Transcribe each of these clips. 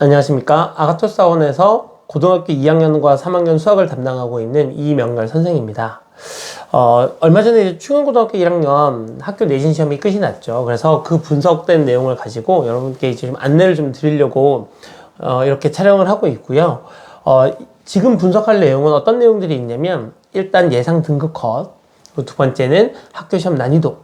안녕하십니까. 아가토스 학원에서 고등학교 2학년과 3학년 수학을 담당하고 있는 이명렬 선생입니다. 얼마 전에 충안고등학교 1학년 학교 내신 시험이 끝이 났죠. 그래서 그 분석된 내용을 가지고 여러분께 이제 좀 안내를 좀 드리려고 이렇게 촬영을 하고 있고요. 지금 분석할 내용은 어떤 내용들이 있냐면, 일단 예상 등급 컷, 두 번째는 학교 시험 난이도,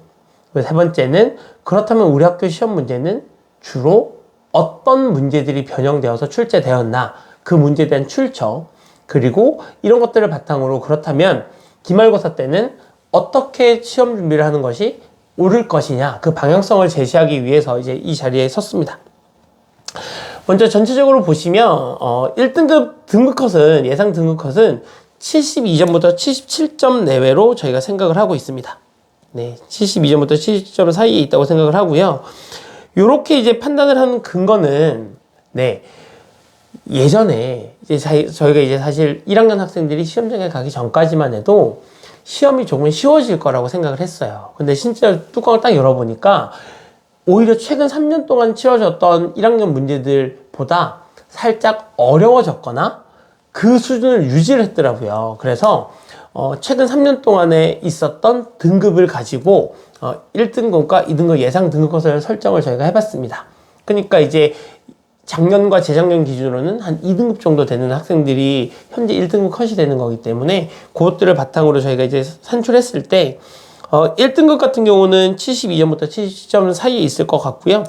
세 번째는 그렇다면 우리 학교 시험 문제는 주로 어떤 문제들이 변형되어서 출제되었나, 그 문제에 대한 출처, 그리고 이런 것들을 바탕으로 그렇다면 기말고사 때는 어떻게 시험 준비를 하는 것이 옳을 것이냐, 그 방향성을 제시하기 위해서 이제 이 자리에 섰습니다. 먼저 전체적으로 보시면 1등급 등급컷은, 예상 등급컷은 72점부터 77점 내외로 저희가 생각을 하고 있습니다. 네, 72점부터 70점 사이에 있다고 생각을 하고요. 요렇게 이제 판단을 하는 근거는, 예전에 이제 저희가 이제 사실 1학년 학생들이 시험장에 가기 전까지만 해도 시험이 조금 쉬워질 거라고 생각을 했어요. 근데 진짜 뚜껑을 딱 열어보니까 오히려 최근 3년 동안 치러졌던 1학년 문제들보다 살짝 어려워졌거나 그 수준을 유지를 했더라고요. 그래서 최근 3년 동안에 있었던 등급을 가지고 1등급과 2등급 예상 등급컷을 설정을 저희가 해봤습니다. 그러니까 이제 작년과 재작년 기준으로는 한 2등급 정도 되는 학생들이 현재 1등급 컷이 되는 거기 때문에 그것들을 바탕으로 저희가 이제 산출했을 때 1등급 같은 경우는 72점부터 70점 사이에 있을 것 같고요.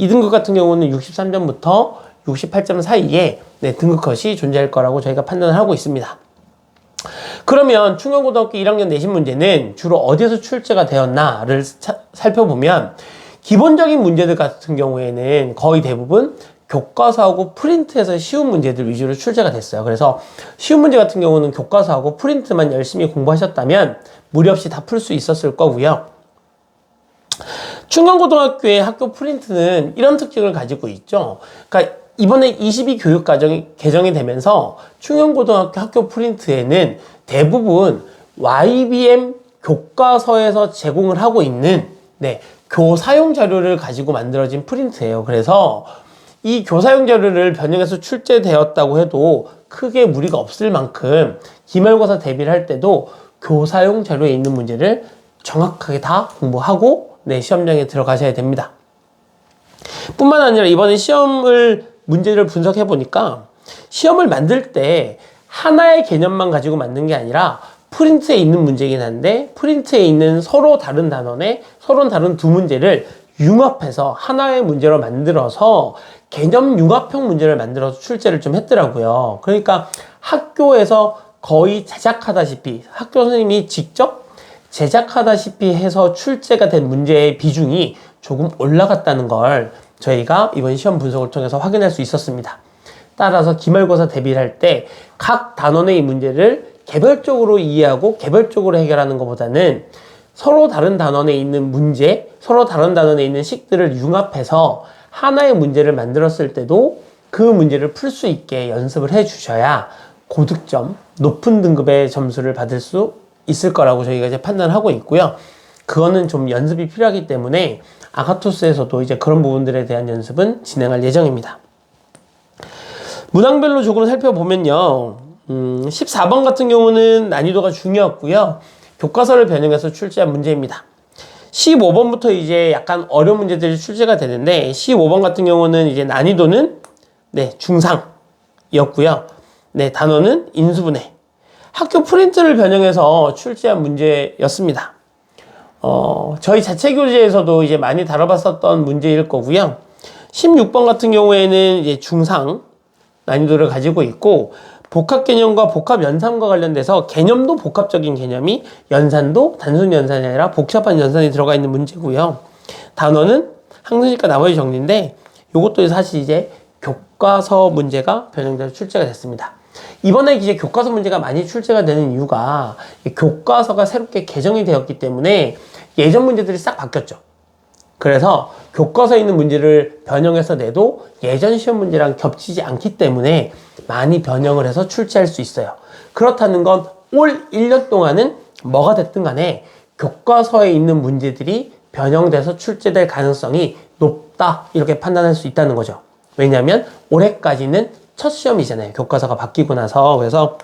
2등급 같은 경우는 63점부터 68점 사이에 등급 컷이 존재할 거라고 저희가 판단을 하고 있습니다. 그러면 충안고등학교 1학년 내신 문제는 주로 어디에서 출제가 되었나를 살펴보면, 기본적인 문제들 같은 경우에는 거의 대부분 교과서하고 프린트에서 쉬운 문제들 위주로 출제가 됐어요. 그래서 쉬운 문제 같은 경우는 교과서하고 프린트만 열심히 공부하셨다면 무리 없이 다 풀 수 있었을 거고요. 충안고등학교의 학교 프린트는 이런 특징을 가지고 있죠. 그러니까 이번에 22 교육과정이 개정이 되면서 충안고등학교 학교 프린트에는 대부분 YBM 교과서에서 제공을 하고 있는 교사용 자료를 가지고 만들어진 프린트예요. 그래서 이 교사용 자료를 변형해서 출제되었다고 해도 크게 무리가 없을 만큼 기말고사 대비를 할 때도 교사용 자료에 있는 문제를 정확하게 다 공부하고 시험장에 들어가셔야 됩니다. 뿐만 아니라 이번에 문제를 분석해 보니까 시험을 만들 때 하나의 개념만 가지고 만든 게 아니라 프린트에 있는 문제이긴 한데, 프린트에 있는 서로 다른 단원에 서로 다른 두 문제를 융합해서 하나의 문제로 만들어서 개념 융합형 문제를 만들어서 출제를 좀 했더라고요. 그러니까 학교에서 거의 제작하다시피, 학교 선생님이 직접 제작하다시피 해서 출제가 된 문제의 비중이 조금 올라갔다는 걸 저희가 이번 시험 분석을 통해서 확인할 수 있었습니다. 따라서 기말고사 대비를 할 때 각 단원의 이 문제를 개별적으로 이해하고 개별적으로 해결하는 것보다는 서로 다른 단원에 있는 문제, 서로 다른 단원에 있는 식들을 융합해서 하나의 문제를 만들었을 때도 그 문제를 풀 수 있게 연습을 해 주셔야 고득점, 높은 등급의 점수를 받을 수 있을 거라고 저희가 이제 판단을 하고 있고요. 그거는 좀 연습이 필요하기 때문에 아가토스에서도 이제 그런 부분들에 대한 연습은 진행할 예정입니다. 문항별로 조금 살펴보면요. 14번 같은 경우는 난이도가 중요했고요. 교과서를 변형해서 출제한 문제입니다. 15번부터 이제 약간 어려운 문제들이 출제가 되는데, 15번 같은 경우는 이제 난이도는 중상이었고요. 단어는 인수분해. 학교 프린트를 변형해서 출제한 문제였습니다. 저희 자체 교재에서도 이제 많이 다뤄봤었던 문제일 거고요. 16번 같은 경우에는 이제 중상 난이도를 가지고 있고, 복합 개념과 복합 연산과 관련돼서 개념도 복합적인 개념이, 연산도 단순 연산이 아니라 복잡한 연산이 들어가 있는 문제고요. 단어는 항상식과 나머지 정리인데, 이것도 사실 이제 교과서 문제가 변형돼서 출제가 됐습니다. 이번에 이제 교과서 문제가 많이 출제가 되는 이유가 교과서가 새롭게 개정이 되었기 때문에 예전 문제들이 싹 바뀌었죠. 그래서 교과서에 있는 문제를 변형해서 내도 예전 시험 문제랑 겹치지 않기 때문에 많이 변형을 해서 출제할 수 있어요. 그렇다는 건 올 1년 동안은 뭐가 됐든 간에 교과서에 있는 문제들이 변형돼서 출제될 가능성이 높다, 이렇게 판단할 수 있다는 거죠. 왜냐하면 올해까지는 첫 시험이잖아요. 교과서가 바뀌고 나서. 그래서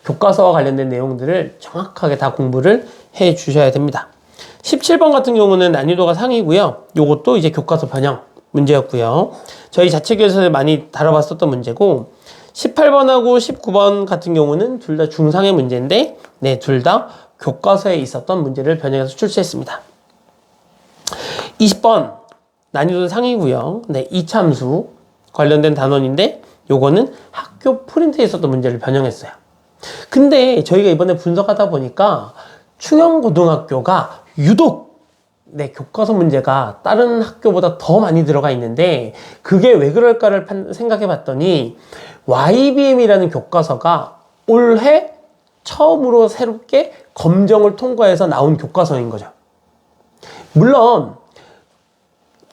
교과서와 관련된 내용들을 정확하게 다 공부를 해 주셔야 됩니다. 17번 같은 경우는 난이도가 상이고요. 요것도 이제 교과서 변형 문제였고요. 저희 자체교에서 많이 다뤄봤었던 문제고, 18번하고 19번 같은 경우는 둘 다 중상의 문제인데, 네, 둘 다 교과서에 있었던 문제를 변형해서 출제했습니다. 20번 난이도 상이고요. 네, 이참수 관련된 단원인데 요거는 학교 프린트에 있었던 문제를 변형했어요. 근데 저희가 이번에 분석하다 보니까 충영고등학교가 유독 네, 교과서 문제가 다른 학교보다 더 많이 들어가 있는데, 그게 왜 그럴까를 생각해 봤더니 YBM이라는 교과서가 올해 처음으로 새롭게 검정을 통과해서 나온 교과서인 거죠. 물론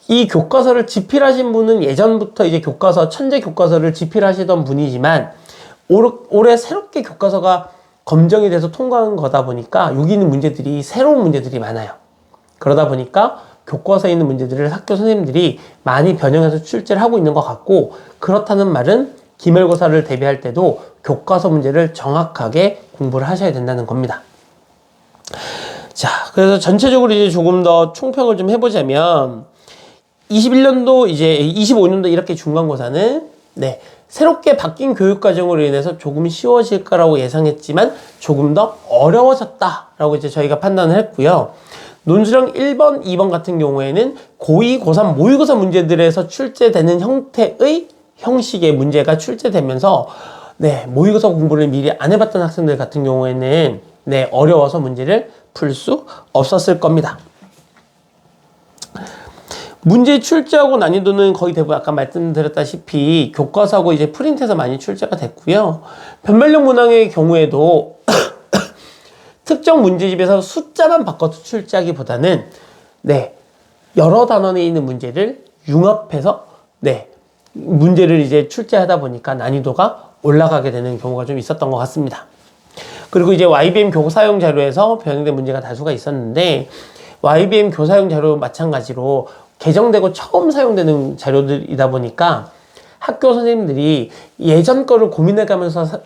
이 교과서를 집필하신 분은 예전부터 이제 교과서, 천재 교과서를 집필하시던 분이지만 올해 새롭게 교과서가 검정이 돼서 통과한 거다 보니까 여기 있는 문제들이 새로운 문제들이 많아요. 그러다 보니까 교과서에 있는 문제들을 학교 선생님들이 많이 변형해서 출제를 하고 있는 것 같고, 그렇다는 말은 기말고사를 대비할 때도 교과서 문제를 정확하게 공부를 하셔야 된다는 겁니다. 자, 그래서 전체적으로 이제 조금 더 총평을 좀 해보자면, 21년도 이제 25년도 이렇게 중간고사는 네, 새롭게 바뀐 교육과정으로 인해서 조금 쉬워질 거라고 예상했지만 조금 더 어려워졌다라고 이제 저희가 판단을 했고요. 논술형 1번, 2번 같은 경우에는 고2, 고3 모의고사 문제들에서 출제되는 형태의 형식의 문제가 출제되면서 네, 모의고사 공부를 미리 안 해봤던 학생들 같은 경우에는 네, 어려워서 문제를 풀 수 없었을 겁니다. 문제 출제하고 난이도는 거의 대부분 아까 말씀드렸다시피 교과서하고 이제 프린트에서 많이 출제가 됐고요. 변별력 문항의 경우에도 특정 문제집에서 숫자만 바꿔서 출제하기보다는 네, 여러 단원에 있는 문제를 융합해서 네, 문제를 이제 출제하다 보니까 난이도가 올라가게 되는 경우가 좀 있었던 것 같습니다. 그리고 이제 YBM 교사용 자료에서 변형된 문제가 다수가 있었는데, YBM 교사용 자료 마찬가지로 개정되고 처음 사용되는 자료들이다 보니까 학교 선생님들이 예전 거를 고민해가면서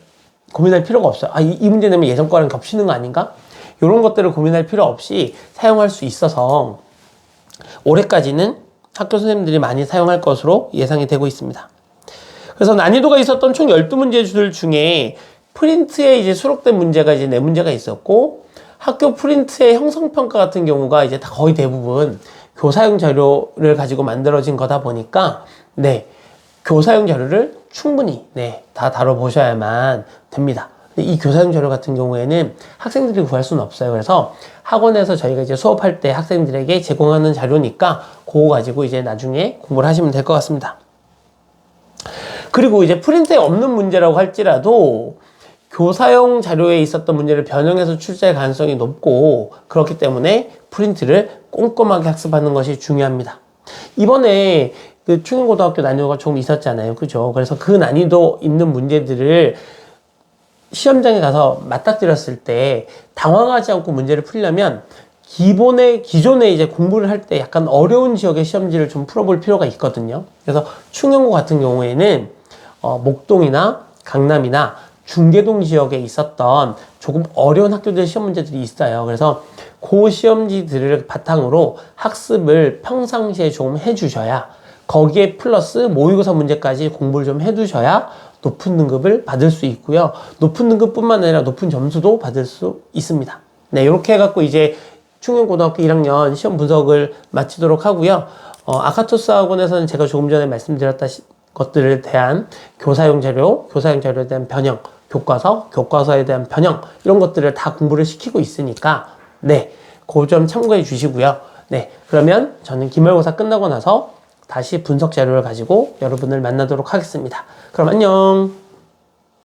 고민할 필요가 없어요. 아, 이 문제 내면 예전 거랑 겹치는 거 아닌가? 이런 것들을 고민할 필요 없이 사용할 수 있어서 올해까지는 학교 선생님들이 많이 사용할 것으로 예상이 되고 있습니다. 그래서 난이도가 있었던 총 12문제들 중에 프린트에 이제 수록된 문제가 이제 4문제가 있었고, 학교 프린트의 형성평가 같은 경우가 이제 다 거의 대부분 교사용 자료를 가지고 만들어진 거다 보니까 네, 교사용 자료를 충분히 네, 다 다뤄보셔야만 됩니다. 이 교사용 자료 같은 경우에는 학생들이 구할 수는 없어요. 그래서 학원에서 저희가 이제 수업할 때 학생들에게 제공하는 자료니까 그거 가지고 이제 나중에 공부를 하시면 될 것 같습니다. 그리고 이제 프린트에 없는 문제라고 할지라도 교사용 자료에 있었던 문제를 변형해서 출제할 가능성이 높고, 그렇기 때문에 프린트를 꼼꼼하게 학습하는 것이 중요합니다. 이번에 그 충영고등학교 난이도가 조금 있었잖아요. 그죠? 그래서 그 난이도 있는 문제들을 시험장에 가서 맞닥뜨렸을 때 당황하지 않고 문제를 풀려면 기존에 이제 공부를 할 때 약간 어려운 지역의 시험지를 좀 풀어볼 필요가 있거든요. 그래서 충영고 같은 경우에는 목동이나 강남이나 중계동 지역에 있었던 조금 어려운 학교들 시험 문제들이 있어요. 그래서 그 시험지들을 바탕으로 학습을 평상시에 조금 해주셔야, 거기에 플러스 모의고사 문제까지 공부를 좀 해두셔야 높은 등급을 받을 수 있고요. 높은 등급뿐만 아니라 높은 점수도 받을 수 있습니다. 네, 이렇게 해갖고 이제 충영고등학교 1학년 시험 분석을 마치도록 하고요. 아카토스 학원에서는 제가 조금 전에 말씀드렸던 것들에 대한 교사용 자료에 대한 변형, 교과서에 대한 변형, 이런 것들을 다 공부를 시키고 있으니까 네, 그 점 참고해 주시고요. 네, 그러면 저는 기말고사 끝나고 나서 다시 분석 자료를 가지고 여러분을 만나도록 하겠습니다. 그럼 안녕.